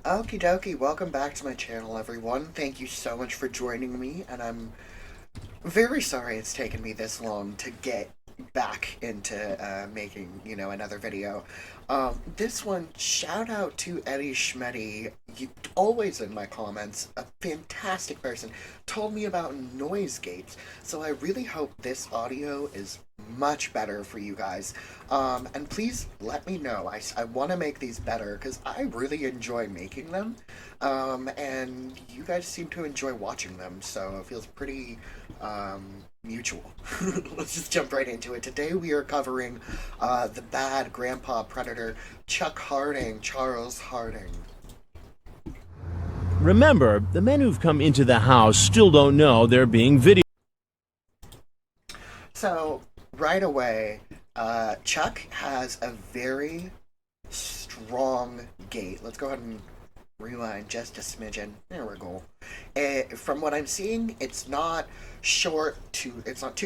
Okie dokie, welcome back to my channel, everyone. Thank you so much for joining me, and I'm very sorry it's taken me this long to get back into making, another video. This one, shout out to Eddie Schmetty, always in my comments, a fantastic person, told me about noise gates, so I really hope this audio is much better for you guys. And please let me know. I want to make these better because I really enjoy making them, and you guys seem to enjoy watching them, so it feels pretty mutual. Let's just jump right into it. Today we are covering the bad grandpa predator, Chuck Harding, Charles Harding. Remember, the men who've come into the house still don't know they're being videoed. So, right away, Chuck has a very strong gait. Let's go ahead and rewind just a smidgen. There we go. From what I'm seeing, it's not too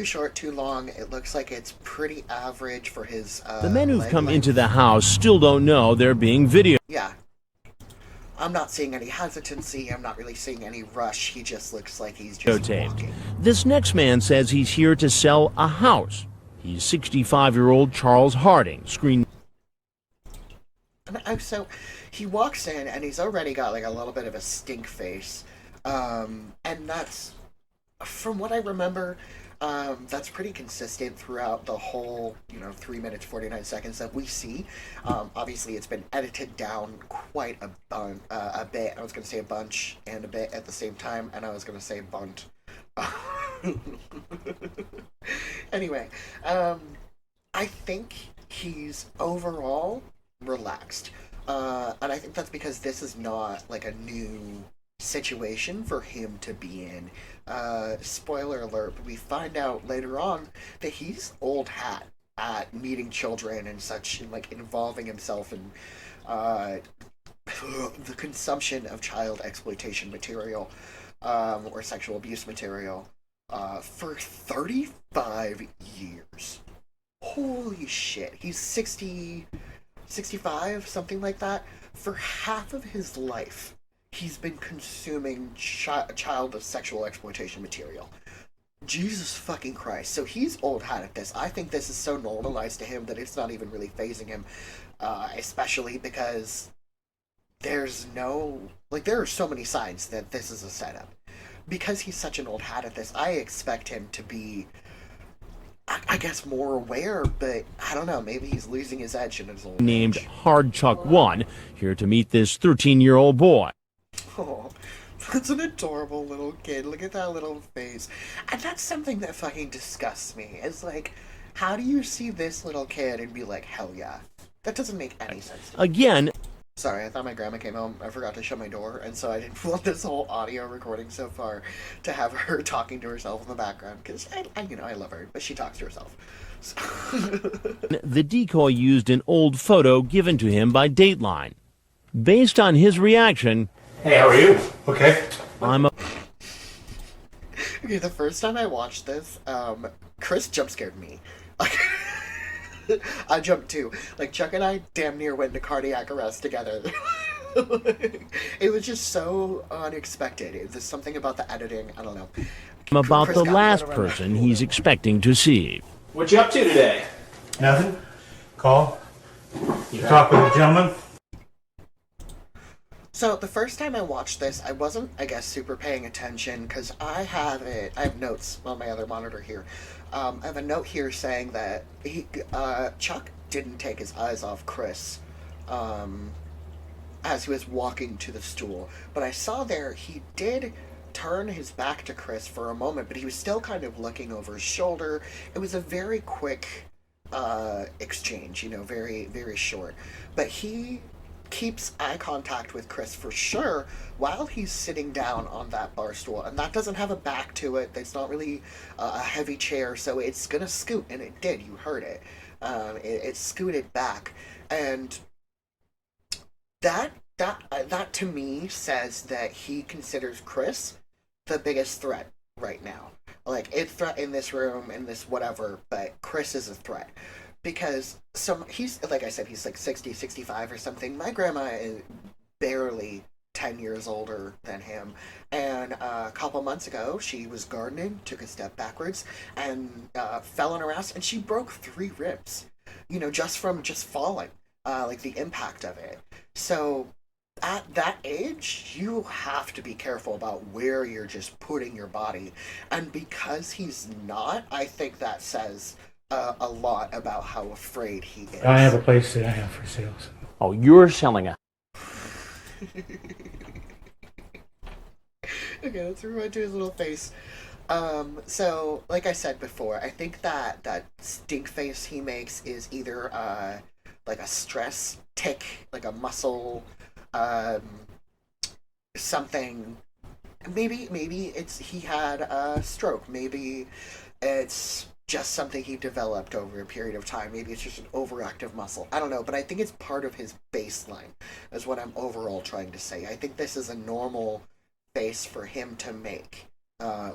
short, too long. It looks like it's pretty average for his The men who've leg come length. into the house still don't know they're being videoed. Yeah. I'm not seeing any hesitancy. I'm not really seeing any rush. He just looks like he's just walking. This next man says he's here to sell a house. He's 65-year-old Charles Harding, So he walks in and he's already got like a little bit of a stink face. And that's, from what I remember, that's pretty consistent throughout the whole, 3 minutes, 49 seconds that we see. Obviously, it's been edited down quite a bit. I was going to say a bunch and a bit at the same time, and I was going to say bunt. Anyway, I think he's overall relaxed. And I think that's because this is not like a new situation for him to be in. Spoiler alert, but we find out later on that he's old hat at meeting children and such, and like involving himself in the consumption of child exploitation material, or sexual abuse material, for 35 years. Holy shit. He's 60, 65, something like that. For half of his life, he's been consuming child sexual exploitation material. Jesus fucking Christ. So he's old hat at this. I think this is so normalized to him that it's not even really phasing him, especially because there's no... Like, there are so many signs that this is a setup. Because he's such an old hat at this, I expect him to be, I guess, more aware, but I don't know, maybe he's losing his edge in his old named age. Hard Chuck 1, here to meet this 13-year-old boy. Oh, that's an adorable little kid. Look at that little face. And that's something that fucking disgusts me. It's like, how do you see this little kid and be like, hell yeah? That doesn't make any sense to me. Again, Sorry, I thought my grandma came home. I forgot to shut my door, and so I didn't want this whole audio recording so far to have her talking to herself in the background, because I love her, but she talks to herself. So. the decoy used an old photo given to him by Dateline. Based on his reaction, Hey, how are you? Okay. I'm a... Okay, the first time I watched this, Chris jump scared me. Like, I jumped too. Like, Chuck and I damn near went into cardiac arrest together. It was just so unexpected. It was something about the editing. I don't know. I'm about Chris the got me last right around person that. he's expecting to see. What you up to today? Nothing. Call. You talk with a gentleman. So the first time I watched this, I wasn't, I guess, super paying attention because I have notes on my other monitor here. I have a note here saying that Chuck didn't take his eyes off Chris, as he was walking to the stool. But I saw there he did turn his back to Chris for a moment, but he was still kind of looking over his shoulder. It was a very quick exchange, very, very short. But he keeps eye contact with Chris for sure while he's sitting down on that bar stool, and that doesn't have a back to it. It's not really a heavy chair, so it's gonna scoot, and it did. You heard it. It scooted back, and that to me says that he considers Chris the biggest threat right now. Like, it's threat in this room, in this whatever, but Chris is a threat. Because he's, like I said, he's like 60, 65 or something. My grandma barely 10 years older than him. And a couple months ago, she was gardening, took a step backwards, and fell on her ass, and she broke 3 ribs, just from just falling, like the impact of it. So at that age, you have to be careful about where you're just putting your body. And because he's not, I think that says a lot about how afraid he is. I have a place that I have for sale. So. Oh, you're selling a... Okay, let's rewind to his little face. So, like I said before, I think that stink face he makes is either like a stress tick, like a muscle, something. Maybe he had a stroke. Maybe it's just something he developed over a period of time. Maybe it's just an overactive muscle. I don't know, but I think it's part of his baseline, is what I'm overall trying to say. I think this is a normal face for him to make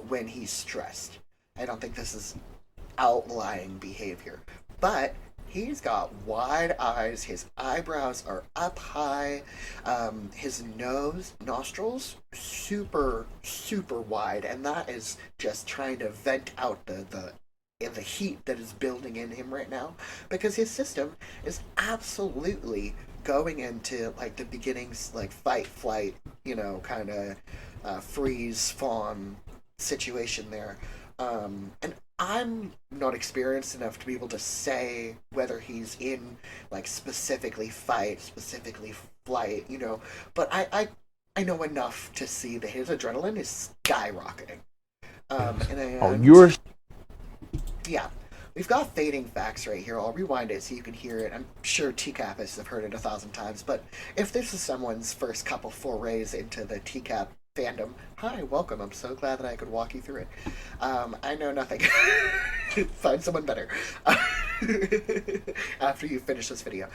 when he's stressed. I don't think this is outlying behavior. But he's got wide eyes, his eyebrows are up high, his nostrils, super, super wide, and that is just trying to vent out the heat that is building in him right now, because his system is absolutely going into like the beginnings, like fight, flight, kind of freeze, fawn situation there. And I'm not experienced enough to be able to say whether he's in like specifically fight, specifically flight, but I know enough to see that his adrenaline is skyrocketing. Yeah, we've got fading facts right here. I'll rewind it so you can hear it. I'm sure TCAPists have heard it 1,000 times, but if this is someone's first couple forays into the TCAP fandom, hi, welcome. I'm so glad that I could walk you through it. I know nothing. Find someone better after you finish this video.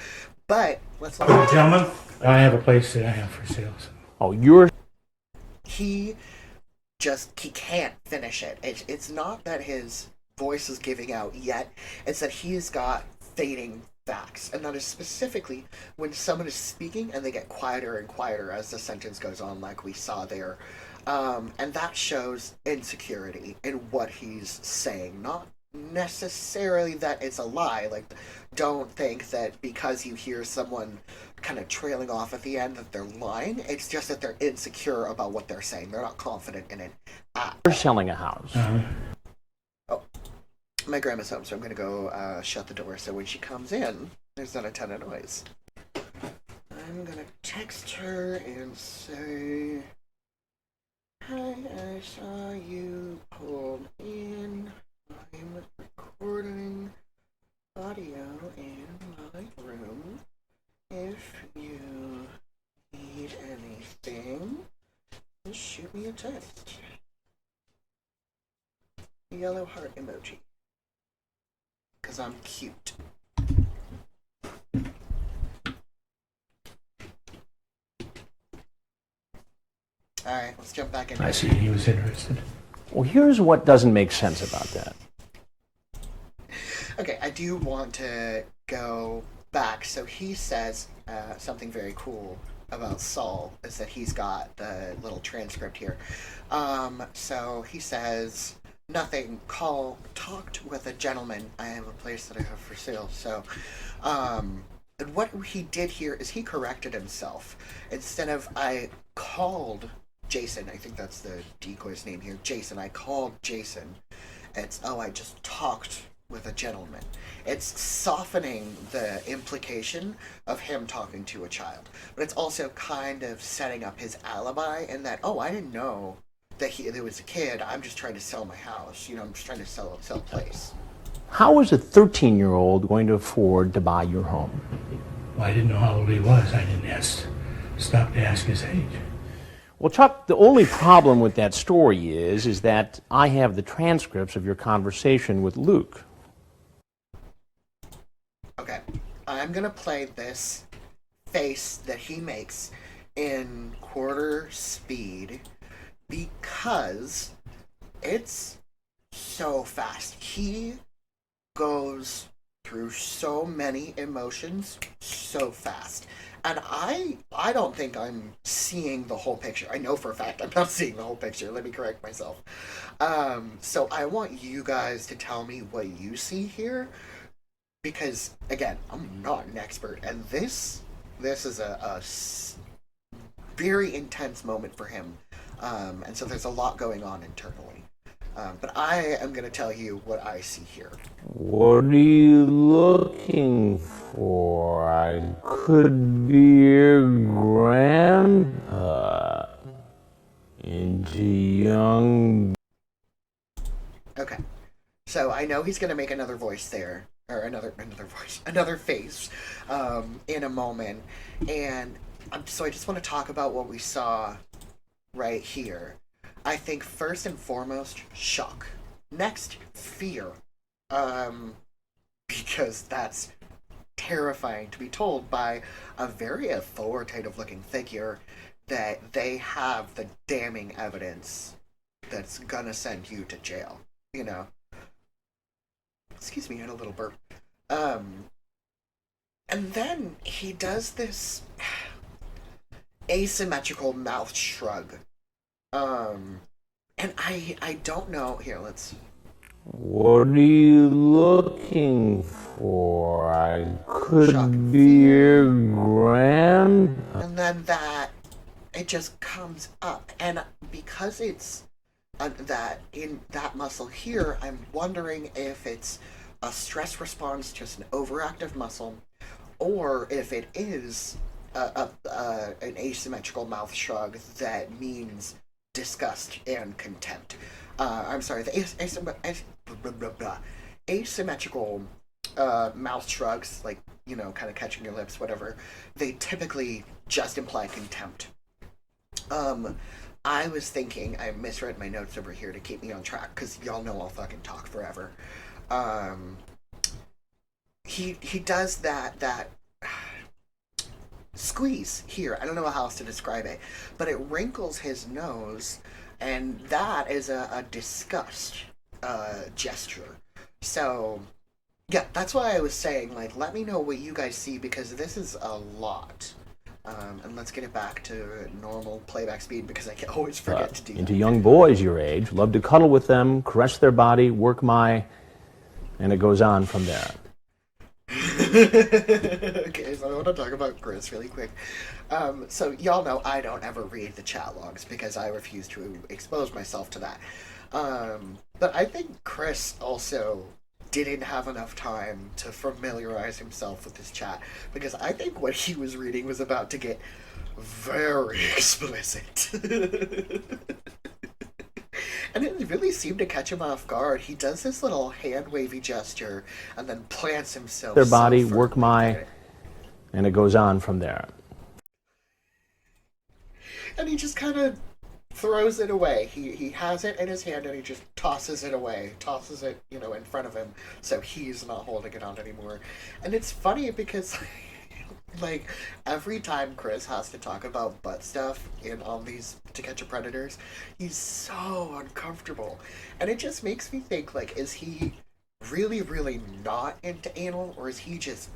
But let's look. Gentlemen, I have a place that I have for sale. So. Oh, you're... He can't finish it. It's not that his voice is giving out yet. It's that he's got fading facts, and that is specifically when someone is speaking and they get quieter and quieter as the sentence goes on, like we saw there, and that shows insecurity in what he's saying. Not necessarily that it's a lie. Like, don't think that because you hear someone kind of trailing off at the end that they're lying. It's just that they're insecure about what they're saying. They're not confident in it. You're selling a house. Oh, my grandma's home, so I'm going to go shut the door so when she comes in, there's not a ton of noise. I'm going to text her and say, hi, I saw you pulled in. I'm recording audio in my room. If you need anything, just shoot me a text. Yellow heart emoji. Because I'm cute. Alright, let's jump back in. I see he was interested. Well, here's what doesn't make sense about that. Okay, I do want to go back. So he says something very cool about Saul, is that he's got the little transcript here. So he says, nothing, talked with a gentleman. I have a place that I have for sale. So, and what he did here is he corrected himself. Instead of I called Jason, I think that's the decoy's name here, Jason, I called Jason. It's, I just talked with a gentleman. It's softening the implication of him talking to a child. But it's also kind of setting up his alibi in that, I didn't know that there was a kid. I'm just trying to sell my house. I'm just trying to sell a place. How is a 13-year-old going to afford to buy your home? Well, I didn't know how old he was. I didn't stop to ask his age. Well, Chuck, the only problem with that story is that I have the transcripts of your conversation with Luke. Okay, I'm going to play this face that he makes in quarter speed because it's so fast. He goes through so many emotions so fast. And I don't think I'm seeing the whole picture. I know for a fact I'm not seeing the whole picture. Let me correct myself. So I want you guys to tell me what you see here, because again, I'm not an expert, and this is a very intense moment for him, and so there's a lot going on internally. But I am going to tell you what I see here. What are you looking for? I could be your grandpa. Into young. Okay, so I know he's going to make another voice there, or another voice, another face, in a moment, and so I just want to talk about what we saw right here. I think first and foremost, shock. Next, fear. Because that's terrifying to be told by a very authoritative looking figure that they have the damning evidence that's gonna send you to jail. You know? Excuse me, I had a little burp. And then he does this asymmetrical mouth shrug. And I don't know. Here, let's. What are you looking for? I could Shock. be your grandpa. And then it just comes up. And because it's that in that muscle here, I'm wondering if it's a stress response, just an overactive muscle, or if it is an asymmetrical mouth shrug that means disgust and contempt. I'm sorry, the asymmetrical mouth shrugs, like, you know, kind of catching your lips, whatever, they typically just imply contempt. I was thinking, I misread my notes over here to keep me on track, because y'all know I'll fucking talk forever. He does that squeeze here. I don't know how else to describe it, but it wrinkles his nose, and that is a disgust gesture. So, yeah, that's why I was saying, like, let me know what you guys see, because this is a lot. And let's get it back to normal playback speed, because I can always forget to do that. Into young boys your age, love to cuddle with them, caress their body, work my, and it goes on from there. Okay, so I want to talk about Chris really quick. So y'all know I don't ever read the chat logs because I refuse to expose myself to that. But I think Chris also didn't have enough time to familiarize himself with this chat, because I think what he was reading was about to get very explicit. And it really seemed to catch him off guard. He does this little hand wavy gesture and then plants himself. Their body, work my, and it goes on from there. And he just kind of throws it away. He has it in his hand and he just tosses it away, tosses it, you know, in front of him, so he's not holding it on anymore. And it's funny because like, every time Chris has to talk about butt stuff in all these To Catch a Predators, he's so uncomfortable. And it just makes me think, like, is he really, really not into anal, or is he just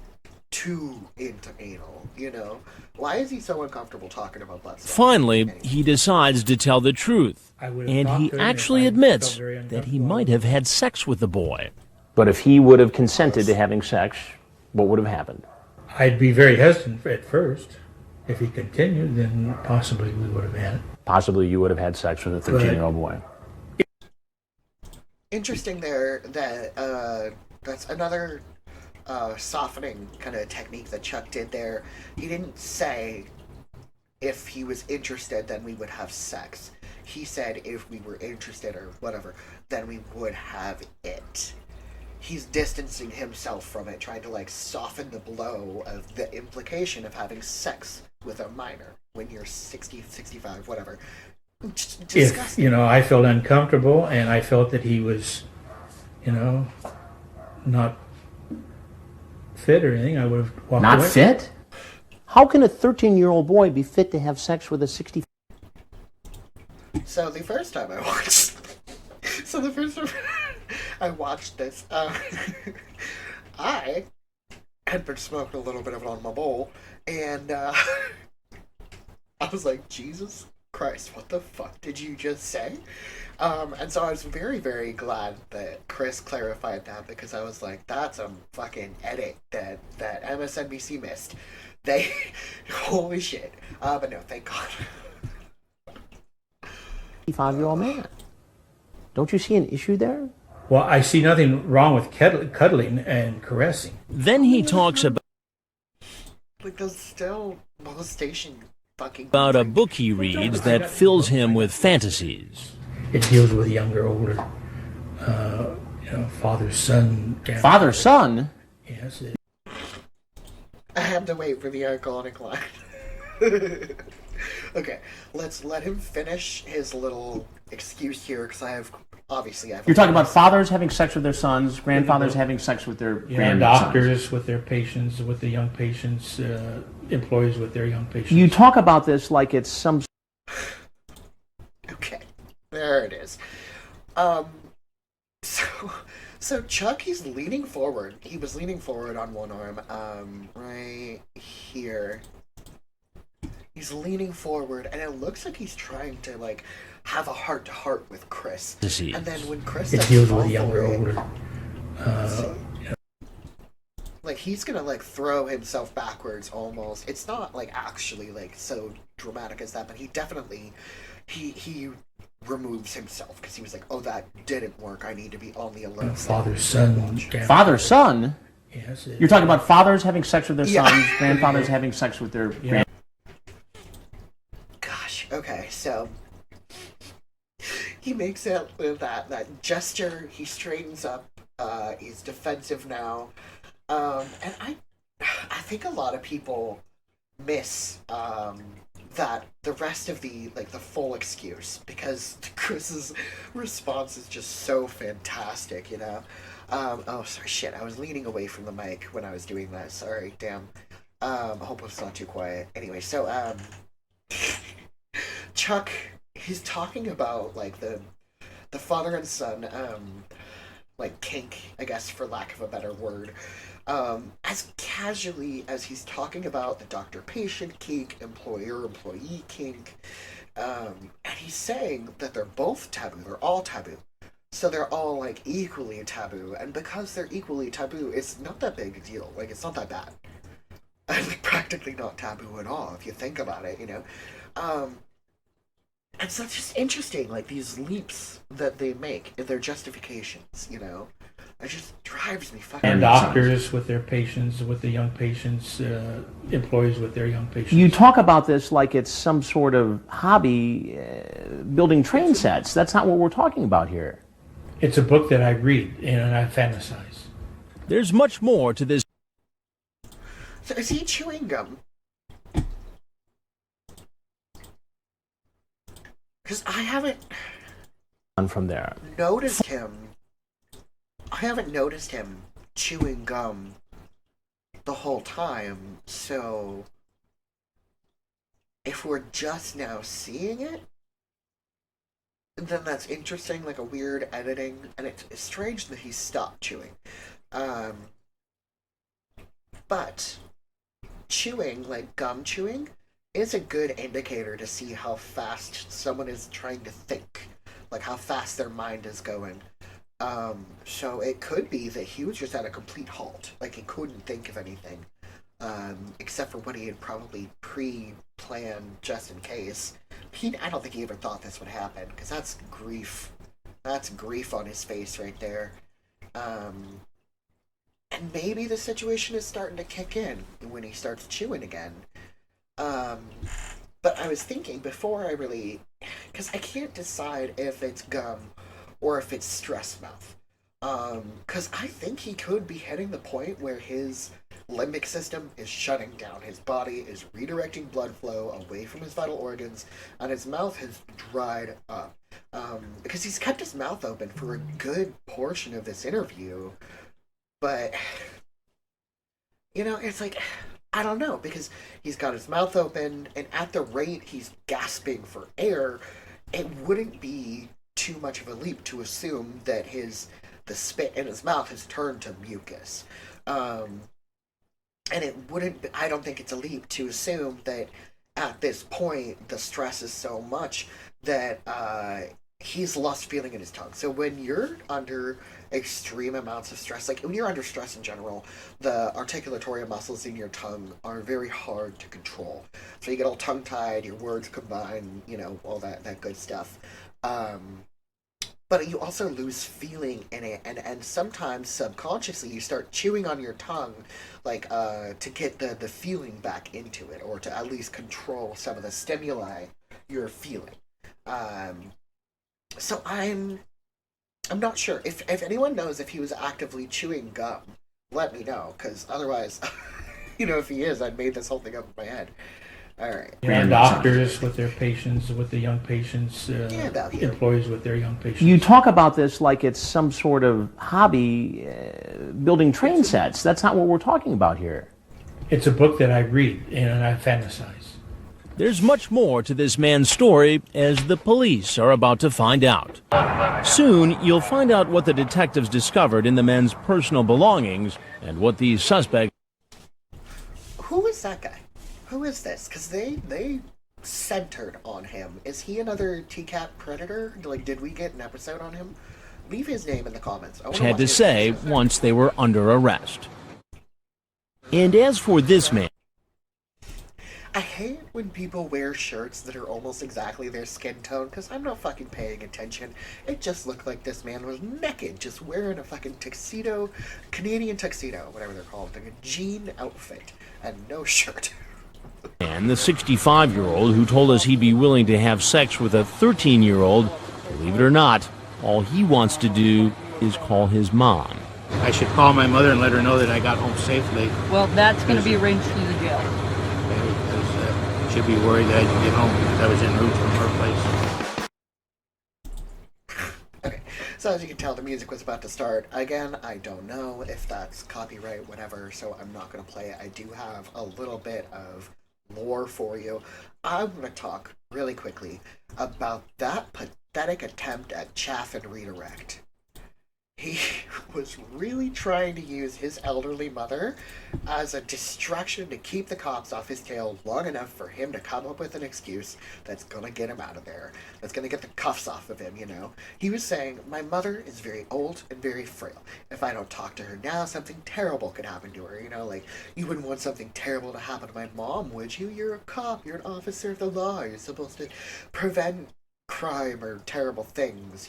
too into anal, you know? Why is he so uncomfortable talking about butt stuff? Finally, he decides to tell the truth, and he actually admits that he might have had sex with the boy. But if he would have consented to having sex, what would have happened? I'd be very hesitant at first. If he continued, then possibly we would have had it. Possibly you would have had sex with a 13-year-old boy. Interesting there that that's another softening kind of technique that Chuck did there. He didn't say if he was interested, then we would have sex. He said if we were interested or whatever, then we would have it. He's distancing himself from it, trying to, like, soften the blow of the implication of having sex with a minor when you're 60, 65, whatever. If, you know, I felt uncomfortable and I felt that he was, you know, not fit or anything, I would have walked away. Not fit? How can a 13-year-old boy be fit to have sex with a 60? So the first time I watched... I watched this. I had been smoking a little bit of it on my bowl, and I was like, Jesus Christ, what the fuck did you just say? And so I was very, very glad that Chris clarified that, because I was like, that's a fucking edit that MSNBC missed. They, holy shit. But no, thank God. 55-year-old man. Don't you see an issue there? Well, I see nothing wrong with cuddling and caressing. Then he talks Like, those still molestation fucking... about a book he reads that fills him with fantasies. It deals with younger, older, father, son. Father, son? Yes. I had to wait for the iconic line. Okay, let's let him finish his little excuse here, because I have... You're talking about fathers having sex with their sons, grandfathers having sex with their grandsons. Doctors with their patients, with the young patients, employees with their young patients. You talk about this like it's some... Okay, there it is. So Chuck, he's leaning forward. He was leaning forward on one arm, right here. He's leaning forward, and it looks like he's trying to, like, have a heart-to-heart with Chris. And then when Chris it deals with younger, older. Like, he's gonna, like, throw himself backwards almost. It's not, like, actually, like, so dramatic as that, but he definitely, he removes himself, because he was like, oh, that didn't work. I need to be on the alert. Father, son. Father, son? Yes. You're talking about fathers having sex with their sons, grandfathers having sex with their... Gosh, okay, so... He makes that gesture, he straightens up, he's defensive now, and I think a lot of people miss, that the rest of the full excuse, because Chris's response is just so fantastic, you know? Oh, sorry, shit, I was leaning away from the mic when I was doing that, sorry, damn. I hope it's not too quiet. Anyway, so, Chuck... He's talking about, like, the father and son, like, kink, I guess, for lack of a better word, as casually as he's talking about the doctor-patient kink, employer-employee kink, and he's saying that they're both taboo, they're all taboo. So they're all, like, equally taboo, and because they're equally taboo, it's not that big a deal. Like, it's not that bad. Like, practically not taboo at all, if you think about it, you know? And so it's just interesting, like, these leaps that they make in their justifications, you know? It just drives me fucking And doctors with their patients, with the young patients, employees with their young patients. You talk about this like it's some sort of hobby, building train sets. That's not what we're talking about here. It's a book that I read, and I fantasize. There's much more to this. So is he chewing gum? Because I haven't from there. noticed him. I haven't noticed him chewing gum the whole time. So if we're just now seeing it, then that's interesting, like a weird editing, and it's strange that he stopped chewing. But chewing, like gum chewing, is a good indicator to see how fast someone is trying to think, like how fast their mind is going. So it could be that he was just at a complete halt, like he couldn't think of anything, except for what he had probably pre-planned just in case. I don't think he ever thought this would happen, because that's grief. That's grief on his face right there. And maybe the situation is starting to kick in when he starts chewing again. But I was thinking before I really... Because I can't decide if it's gum or if it's stress mouth. Because I think he could be hitting the point where his limbic system is shutting down. His body is redirecting blood flow away from his vital organs, and his mouth has dried up. Because he's kept his mouth open for a good portion of this interview. But, you know, it's like... I don't know, because he's got his mouth open, and at the rate he's gasping for air, it wouldn't be too much of a leap to assume that the spit in his mouth has turned to mucus. And I don't think it's a leap to assume that at this point the stress is so much that he's lost feeling in his tongue. So when you're under extreme amounts of stress, like when you're under stress in general, the articulatory muscles in your tongue are very hard to control. So you get all tongue tied, your words combine, all that good stuff. But you also lose feeling in it, and sometimes subconsciously you start chewing on your tongue, like to get the feeling back into it, or to at least control some of the stimuli you're feeling. So I'm not sure if anyone knows if he was actively chewing gum. Let me know, because otherwise, if he is, I made this whole thing up in my head. All right. And doctors with their patients, with the young patients, employees with their young patients. You talk about this like it's some sort of hobby, building train sets. That's not what we're talking about here. It's a book that I read and I fantasize. There's much more to this man's story, as the police are about to find out. Soon, you'll find out what the detectives discovered in the man's personal belongings and what these suspects... Who is that guy? Who is this? Because they centered on him. Is he another TCAP predator? Like, did we get an episode on him? Leave his name in the comments. had to say once they were under arrest. And as for this man... I hate when people wear shirts that are almost exactly their skin tone, because I'm not fucking paying attention. It just looked like this man was naked, just wearing a fucking tuxedo, Canadian tuxedo, whatever they're called, like a jean outfit, and no shirt. And the 65-year-old who told us he'd be willing to have sex with a 13-year-old, believe it or not, all he wants to do is call his mom. I should call my mother and let her know that I got home safely. Well, that's going to be arranged through the jail. Because she'll be worried that I didn't get home because I was en route from her place. Okay, so as you can tell, the music was about to start. Again, I don't know if that's copyright, whatever, so I'm not going to play it. I do have a little bit of lore for you. I want to talk really quickly about that pathetic attempt at chaff and redirect. He was really trying to use his elderly mother as a distraction to keep the cops off his tail long enough for him to come up with an excuse that's going to get him out of there, that's going to get the cuffs off of him, He was saying, my mother is very old and very frail. If I don't talk to her now, something terrible could happen to her, like, you wouldn't want something terrible to happen to my mom, would you? You're a cop, you're an officer of the law, you're supposed to prevent crime or terrible things,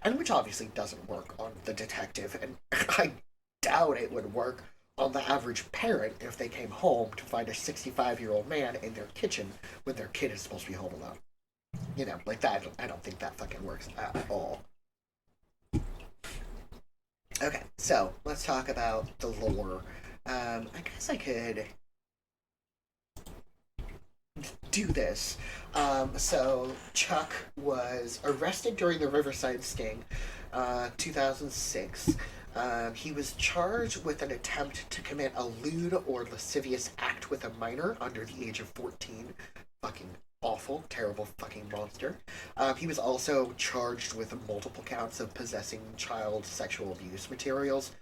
and which obviously doesn't work on the detective, and I doubt it would work on the average parent if they came home to find a 65-year-old man in their kitchen when their kid is supposed to be home alone. Like that, I don't think that fucking works at all. Okay, so let's talk about the lore. I guess I could do this. So Chuck was arrested during the Riverside sting, 2006. He was charged with an attempt to commit a lewd or lascivious act with a minor under the age of 14. Fucking awful, terrible fucking monster. He was also charged with multiple counts of possessing child sexual abuse materials.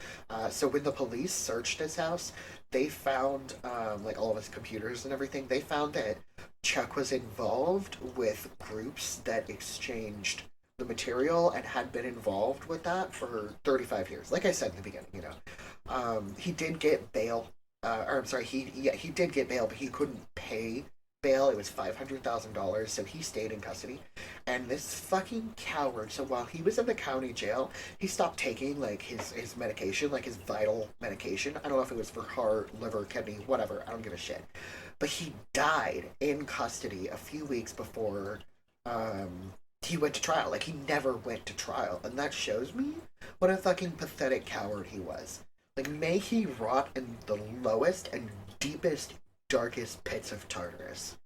So when the police searched his house, they found, all of his computers and everything, they found that Chuck was involved with groups that exchanged the material and had been involved with that for 35 years. Like I said in the beginning, he did get bail. He did get bail, but he couldn't pay bail. It was $500,000, so he stayed in custody. And this fucking coward, so while he was in the county jail, he stopped taking, his medication, his vital medication. I don't know if it was for heart, liver, kidney, whatever. I don't give a shit. But he died in custody a few weeks before he went to trial. He never went to trial. And that shows me what a fucking pathetic coward he was. May he rot in the lowest and deepest, darkest pits of Tartarus.